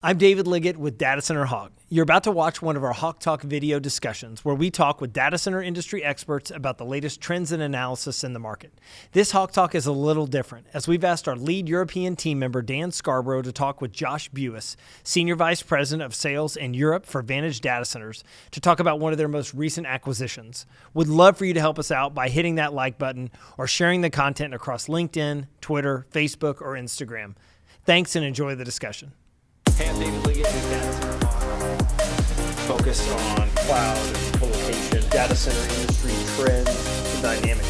I'm David Liggett with Data Center Hawk. You're about to watch one of our Hawk Talk video discussions where we talk with data center industry experts about the latest trends and analysis in the market. This Hawk Talk is a little different, as we've asked our lead European team member Dan Scarborough to talk with Josh Buis, Senior Vice President of Sales in Europe for Vantage Data Centers, to talk about one of their most recent acquisitions. Would love for you to help us out by hitting that like button or sharing the content across LinkedIn, Twitter, Facebook, or Instagram. Thanks and enjoy the discussion. Hey, I'm David Liggett with Data Center Hawk. Focused on cloud and colocation, data center industry trends, the dynamic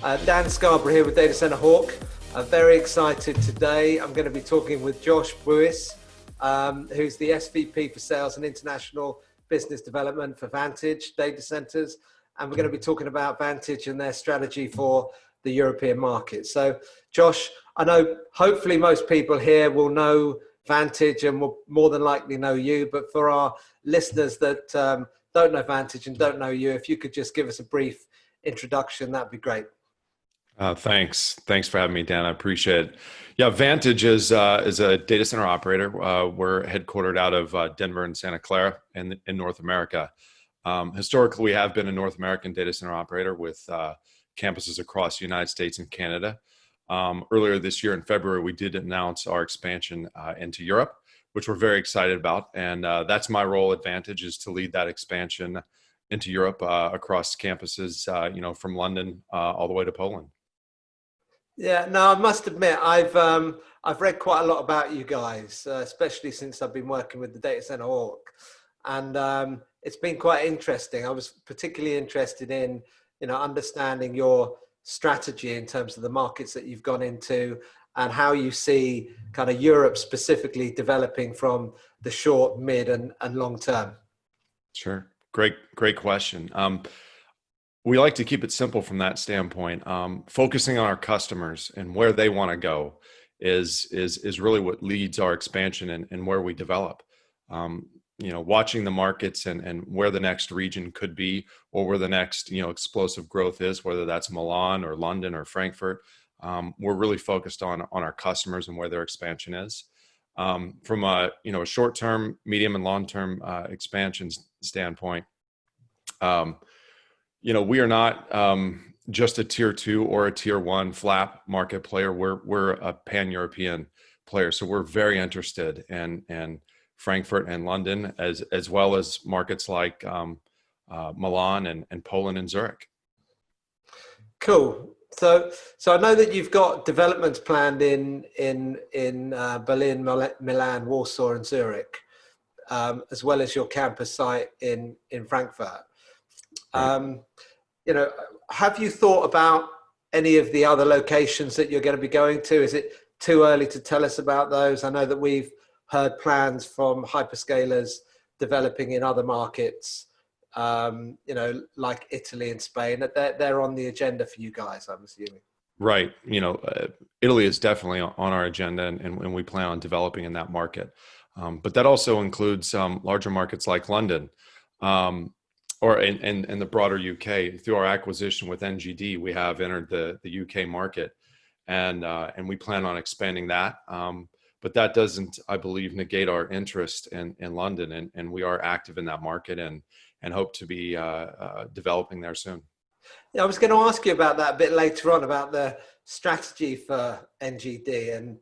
market. Dan Scarborough here with Data Center Hawk. I'm very excited today. I'm going to be talking with Josh Buis, who's the SVP for Sales and International Business Development for Vantage Data Centers. And we're going to be talking about Vantage and their strategy for the European market. So, Josh, I know hopefully most people here will know Vantage and will more than likely know you, but for our listeners that don't know Vantage and don't know you, if you could just give us a brief introduction, that'd be great. Thanks for having me, Dan. I appreciate it. Yeah, Vantage is a data center operator. We're headquartered out of Denver and Santa Clara in North America. Historically, we have been a North American data center operator with campuses across the United States and Canada. Earlier this year in February, we did announce our expansion into Europe, which we're very excited about. And that's my role at Vantage, is to lead that expansion into Europe across campuses, from London all the way to Poland. Yeah, no, I must admit, I've read quite a lot about you guys, especially since I've been working with the Data Center Hawk. And it's been quite interesting. I was particularly interested in understanding your strategy in terms of the markets that you've gone into and how you see kind of Europe specifically developing from the short, mid, and long term. Sure. Great question. We like to keep it simple from that standpoint. Focusing on our customers and where they want to go is really what leads our expansion and where we develop. Watching the markets and where the next region could be, or where the next, explosive growth is, whether that's Milan or London or Frankfurt. We're really focused on our customers and where their expansion is. From a short-term, medium, and long-term expansion standpoint, we are not just a tier 2 or a tier 1 flap market player. We're a pan-European player, so we're very interested in Frankfurt and London, as well as markets like Milan and Poland and Zurich. Cool. So I know that you've got developments planned in Berlin, Milan, Warsaw, and Zurich, as well as your campus site in Frankfurt. Right. Have you thought about any of the other locations that you're going to be going to? Is it too early to tell us about those? I know that we've heard plans from hyperscalers developing in other markets, like Italy and Spain. They're on the agenda for you guys, I'm assuming. Right. Italy is definitely on our agenda, and we plan on developing in that market. But that also includes larger markets like London, or in the broader UK. Through our acquisition with NGD, we have entered the UK market, and we plan on expanding that. But that doesn't, I believe, negate our interest in London, and we are active in that market and hope to be developing there soon. Yeah, I was going to ask you about that a bit later on, about the strategy for NGD and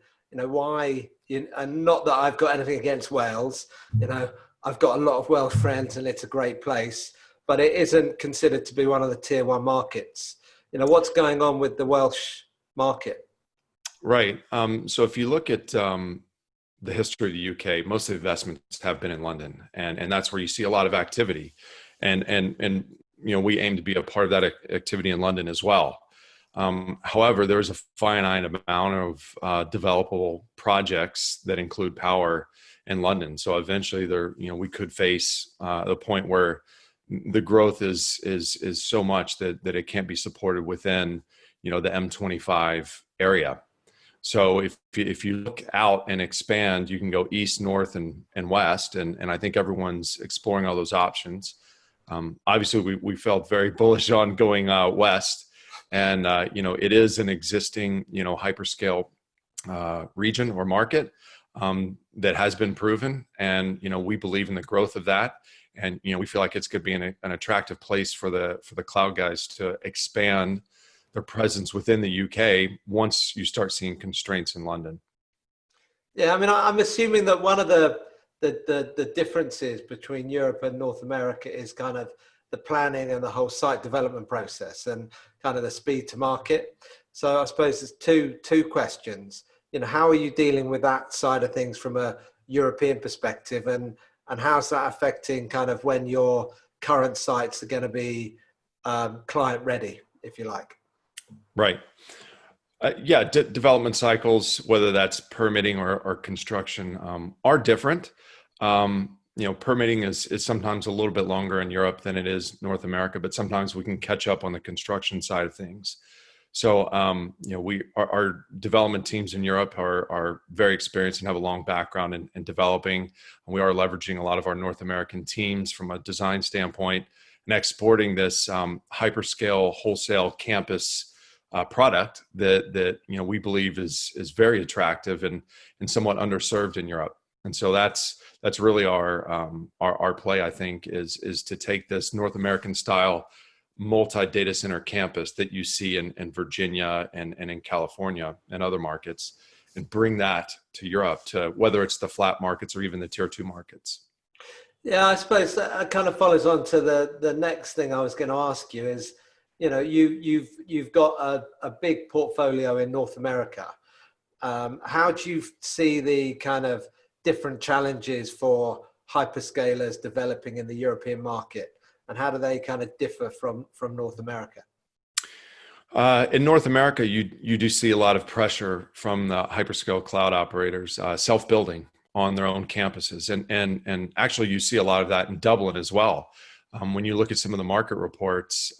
why. And not that I've got anything against Wales. I've got a lot of Welsh friends, and it's a great place, but it isn't considered to be one of the tier 1 markets. What's going on with the Welsh market? Right. So if you look at the history of the UK, most of the investments have been in London, and that's where you see a lot of activity. And we aim to be a part of that activity in London as well. However, there's a finite amount of developable projects that include power in London. So eventually we could face the point where the growth is so much that it can't be supported within, the M25 area. So if you look out and expand, you can go east, north, and west. And I think everyone's exploring all those options. Obviously, we felt very bullish on going west. And, it is an existing, hyperscale region or market that has been proven, and we believe in the growth of that, and we feel like it's going to be an attractive place for the cloud guys to expand their presence within the UK once you start seeing constraints in London. Yeah, I mean, I'm assuming that one of the differences between Europe and North America is kind of the planning and the whole site development process and kind of the speed to market. So I suppose there's two questions. How are you dealing with that side of things from a European perspective, and how's that affecting kind of when your current sites are going to be client ready, if you like? Right. Development cycles, whether that's permitting or construction, are different. Permitting is sometimes a little bit longer in Europe than it is North America, but sometimes we can catch up on the construction side of things. So, our development teams in Europe are very experienced and have a long background in developing. And we are leveraging a lot of our North American teams from a design standpoint and exporting this hyperscale wholesale campus product that we believe is very attractive and somewhat underserved in Europe. And so that's really our play, I think, is to take this North American style multi-data center campus that you see in Virginia and in California and other markets, and bring that to Europe, to whether it's the flat markets or even the tier 2 markets. Yeah, I suppose that kind of follows on to the next thing I was going to ask you is, you've got a big portfolio in North America. How do you see the kind of different challenges for hyperscalers developing in the European market, and how do they kind of differ from North America? In North America, you do see a lot of pressure from the hyperscale cloud operators self-building on their own campuses, and actually you see a lot of that in Dublin as well. When you look at some of the market reports,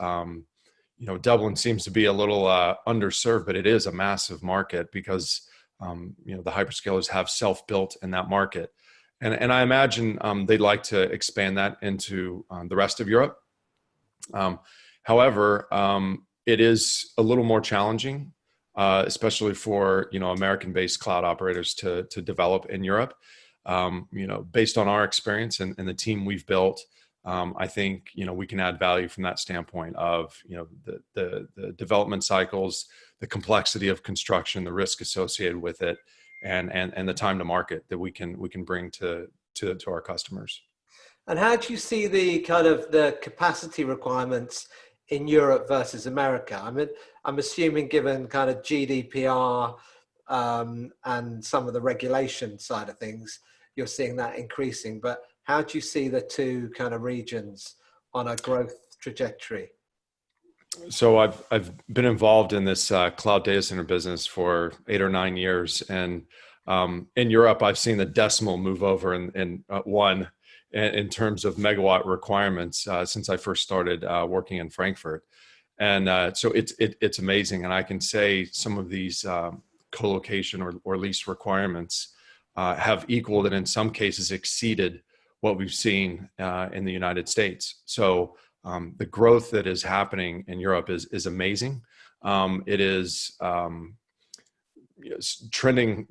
Dublin seems to be a little underserved, but it is a massive market because the hyperscalers have self-built in that market. And I imagine they'd like to expand that into the rest of Europe. However, it is a little more challenging, especially for American-based cloud operators to develop in Europe. Based on our experience and the team we've built, I think we can add value from that standpoint of the development cycles, the complexity of construction, the risk associated with it, and the time to market that we can bring to our customers. And how do you see the kind of the capacity requirements in Europe versus America? I mean, I'm assuming given kind of GDPR and some of the regulation side of things, you're seeing that increasing. But how do you see the two kind of regions on a growth trajectory? So I've been involved in this cloud data center business for 8 or 9 years, and in Europe, I've seen the decimal move over in one in terms of megawatt requirements since I first started working in Frankfurt, and so it's amazing. And I can say some of these co-location or lease requirements have equaled and in some cases exceeded what we've seen in the United States. So the growth that is happening in Europe is amazing. It is trending,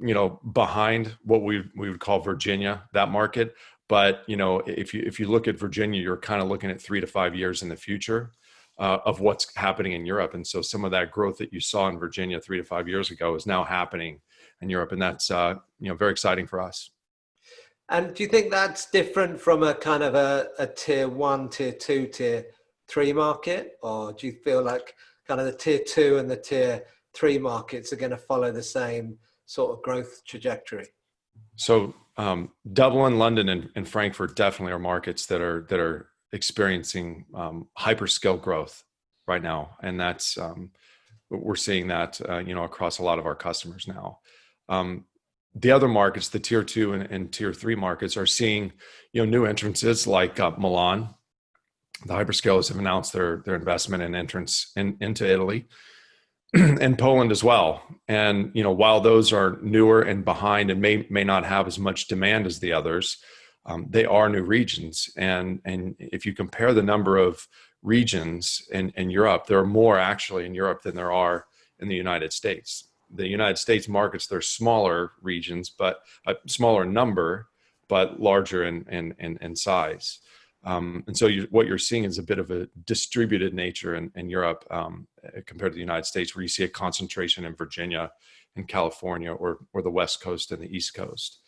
behind what we would call Virginia, that market. But if you look at Virginia, you're kind of looking at 3 to 5 years in the future of what's happening in Europe. And so some of that growth that you saw in Virginia 3 to 5 years ago is now happening in Europe, and that's very exciting for us. And do you think that's different from a kind of a tier 1, tier 2, tier 3 market? Or do you feel like kind of the tier 2 and the tier 3 markets are going to follow the same sort of growth trajectory? So Dublin, London, and Frankfurt definitely are markets that are experiencing hyperscale growth right now. And that's we're seeing that across a lot of our customers now. The other markets, the tier 2 and tier 3 markets, are seeing new entrances like Milan. The hyperscalers have announced their investment and entrance into Italy and Poland as well. And while those are newer and behind and may not have as much demand as the others, they are new regions. And if you compare the number of regions in Europe, there are more actually in Europe than there are in the United States. the United States markets, they're smaller regions, but a smaller number, but larger in size. And so what you're seeing is a bit of a distributed nature in Europe compared to the United States, where you see a concentration in Virginia and California, or the West Coast and the East Coast.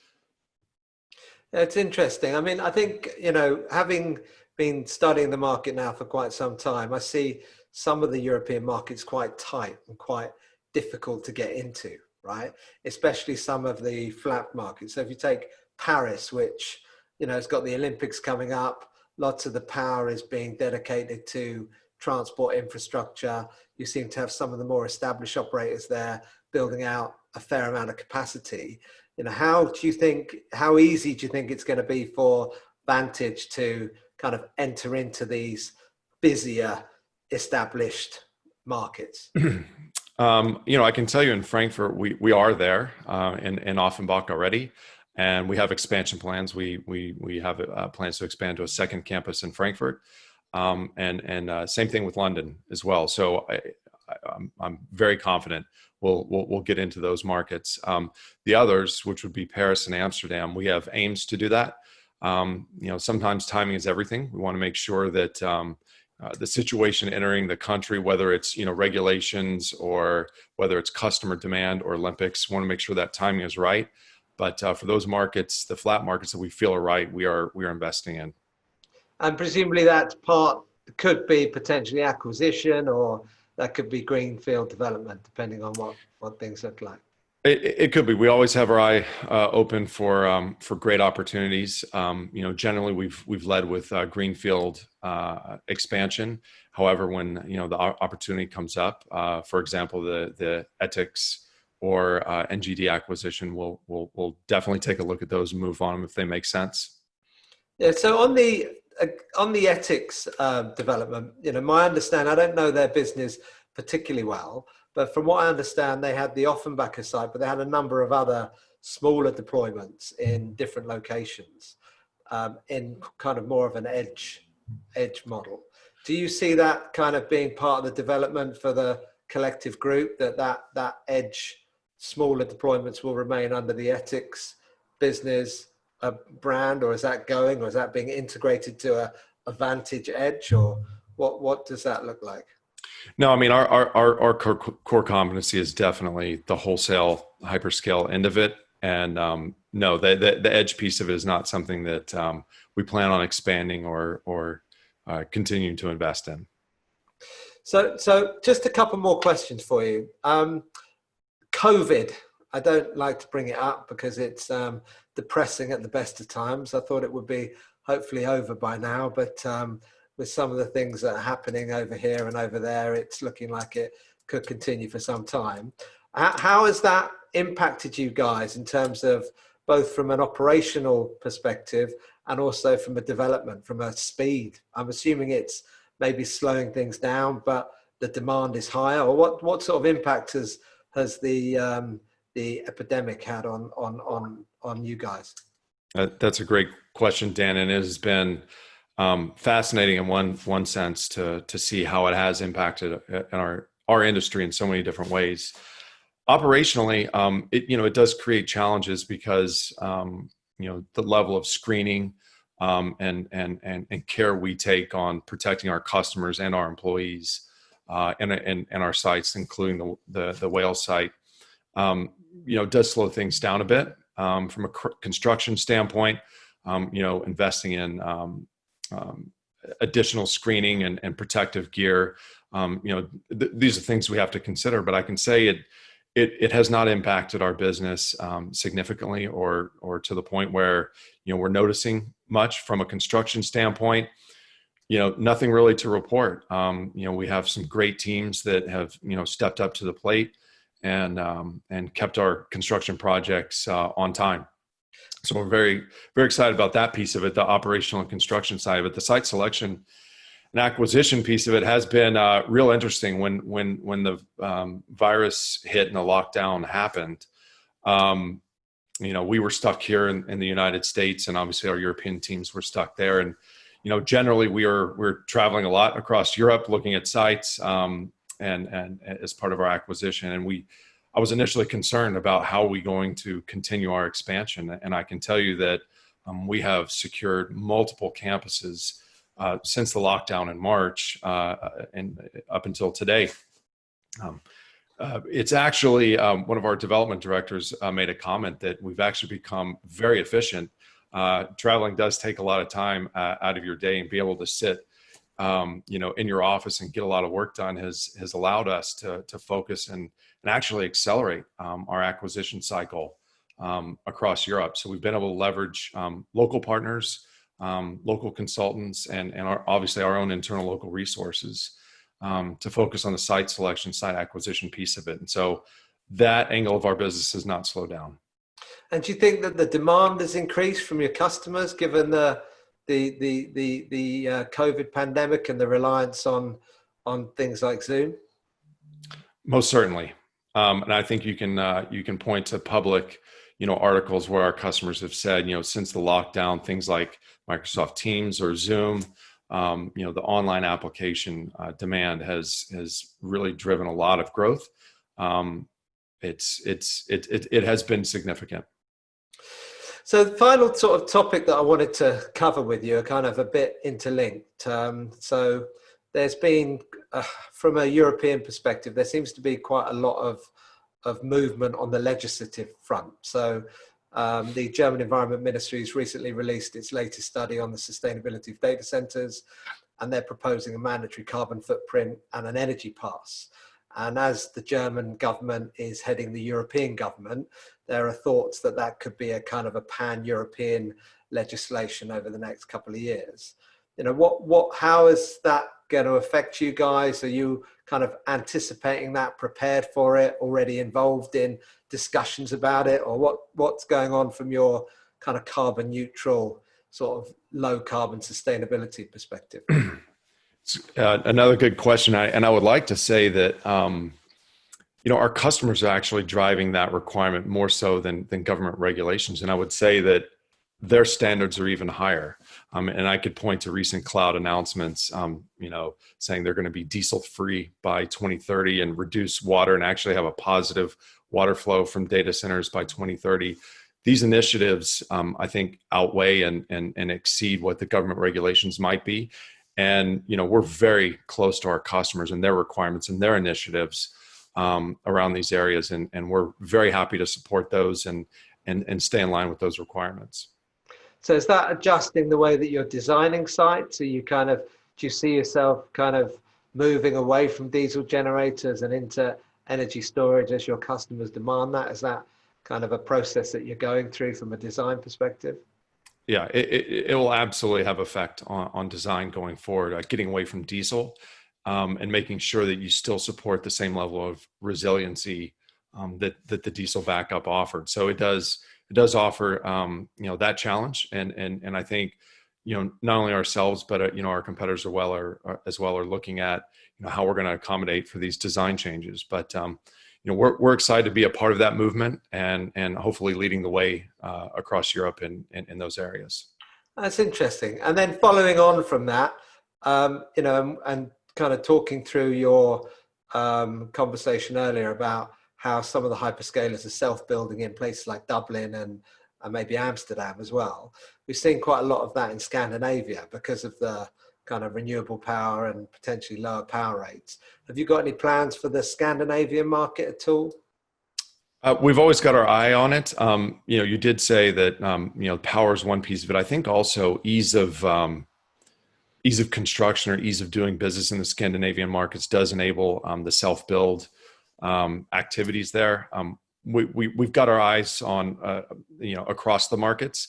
It's interesting. I mean, I think, you know, having been studying the market now for quite some time, I see some of the European markets quite tight and quite difficult to get into, right? Especially some of the flat markets. So if you take Paris, which, you know, it's got the Olympics coming up, lots of the power is being dedicated to transport infrastructure. You seem to have some of the more established operators there building out a fair amount of capacity. You know, how easy do you think it's going to be for Vantage to kind of enter into these busier established markets? You know, I can tell you in Frankfurt, we are there in Offenbach already, and we have expansion plans. We have plans to expand to a second campus in Frankfurt, and same thing with London as well. So I'm very confident we'll get into those markets. The others, which would be Paris and Amsterdam, we have aims to do that. You know, sometimes timing is everything. We want to make sure that the situation entering the country, whether it's, you know, regulations or whether it's customer demand or Olympics, want to make sure that timing is right. But for those markets, the flat markets that we feel are right, we are investing in. And presumably that part could be potentially acquisition, or that could be greenfield development, depending on what things look like. It could be. We always have our eye open for great opportunities. You know, generally we've led with greenfield expansion. However, when, you know, the opportunity comes up, for example, the ethics or NGD acquisition, we'll definitely take a look at those and move on them if they make sense. Yeah. So on the ethics development, you know, my understanding, I don't know their business particularly well, but from what I understand, they had the Offenbacher site, but they had a number of other smaller deployments in different locations, in kind of more of an edge model. Do you see that kind of being part of the development for the collective group, that edge smaller deployments will remain under the ethics business brand, or is that going, or is that being integrated to a Vantage Edge, or what does that look like? No, I mean, our core competency is definitely the wholesale hyperscale end of it. And no, the edge piece of it is not something that we plan on expanding or continuing to invest in. So just a couple more questions for you. COVID, I don't like to bring it up because it's depressing at the best of times. I thought it would be hopefully over by now, but with some of the things that are happening over here and over there, it's looking like it could continue for some time. How has that impacted you guys in terms of both from an operational perspective and also from a development, from a speed? I'm assuming it's maybe slowing things down, but the demand is higher. Or what sort of impact has the epidemic had on you guys? That's a great question, Dan, and it has been fascinating in one sense to see how it has impacted in our industry in so many different ways. Operationally, it does create challenges because the level of screening and care we take on protecting our customers and our employees and our sites, including the Wales site, does slow things down a bit from a construction standpoint. Investing in additional screening and protective gear. These are things we have to consider, but I can say it has not impacted our business significantly or to the point where, we're noticing much from a construction standpoint. Nothing really to report. We have some great teams that have, stepped up to the plate and kept our construction projects on time. So we're very, very excited about that piece of it, the operational and construction side of it. The site selection and acquisition piece of it has been real interesting. When the virus hit and the lockdown happened, we were stuck here in the United States, and obviously our European teams were stuck there. And generally we're traveling a lot across Europe, looking at sites and as part of our acquisition. And I was initially concerned about how are we going to continue our expansion. And I can tell you that we have secured multiple campuses since the lockdown in March and up until today. It's actually one of our development directors made a comment that we've actually become very efficient. Traveling does take a lot of time out of your day, and be able to sit, in your office and get a lot of work done has allowed us to focus and actually accelerate our acquisition cycle across Europe. So we've been able to leverage local partners, local consultants, and obviously our own internal local resources to focus on the site selection, site acquisition piece of it. And so that angle of our business has not slowed down. And do you think that the demand has increased from your customers given the COVID pandemic and the reliance on things like Zoom? Most certainly. And I think you can point to public, articles where our customers have said, since the lockdown, things like Microsoft Teams or Zoom, the online application demand has really driven a lot of growth. It has been significant. So the final sort of topic that I wanted to cover with you are kind of a bit interlinked. So there's been, from a European perspective, there seems to be quite a lot of movement on the legislative front. So the German Environment Ministry has recently released its latest study on the sustainability of data centers, and they're proposing a mandatory carbon footprint and an energy pass. And as the German government is heading the European government, there are thoughts that that could be a kind of a pan-European legislation over the next couple of years. How is that going to affect you guys? Are you kind of anticipating that, prepared for it, already involved in discussions about it, or what's going on from your kind of carbon neutral, sort of low carbon sustainability perspective? Another good question. I would like to say that, our customers are actually driving that requirement more so than government regulations. And I would say that their standards are even higher. And I could point to recent cloud announcements, saying they're going to be diesel free by 2030 and reduce water and actually have a positive water flow from data centers by 2030. These initiatives, I think, outweigh and exceed what the government regulations might be. And, we're very close to our customers and their requirements and their initiatives around these areas. And we're very happy to support those and stay in line with those requirements. So is that adjusting the way that you're designing sites? Do you see yourself kind of moving away from diesel generators and into energy storage as your customers demand that? Is that kind of a process that you're going through from a design perspective? Yeah, it will absolutely have effect on design going forward, getting away from diesel and making sure that you still support the same level of resiliency that the diesel backup offered. So it does offer that challenge, and I think not only ourselves but our competitors are looking at how we're going to accommodate for these design changes. But we're excited to be a part of that movement and hopefully leading the way across Europe in those areas. That's interesting. And then following on from that, and kind of talking through your conversation earlier about how some of the hyperscalers are self-building in places like Dublin and maybe Amsterdam as well. We've seen quite a lot of that in Scandinavia because of the kind of renewable power and potentially lower power rates. Have you got any plans for the Scandinavian market at all? We've always got our eye on it. You did say that power is one piece of it. I think also ease of construction or ease of doing business in the Scandinavian markets does enable the self-build activities there. We've got our eyes on across the markets.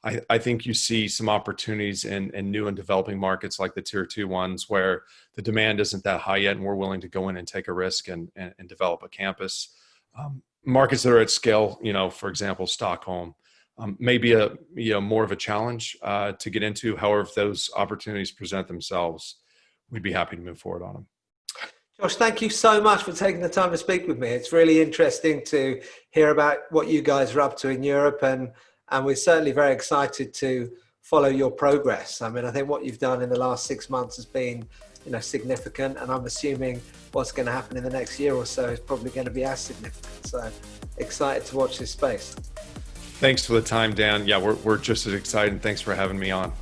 I think you see some opportunities in new and developing markets like the tier 2 ones where the demand isn't that high yet, and we're willing to go in and take a risk and develop a campus. Markets that are at scale, for example, Stockholm, may be more of a challenge to get into. However, if those opportunities present themselves, we'd be happy to move forward on them. Josh, thank you so much for taking the time to speak with me. It's really interesting to hear about what you guys are up to in Europe, and we're certainly very excited to follow your progress. I mean, I think what you've done in the last 6 months has been significant, and I'm assuming what's going to happen in the next year or so is probably going to be as significant. So excited to watch this space. Thanks for the time, Dan. Yeah, we're just as excited. Thanks for having me on.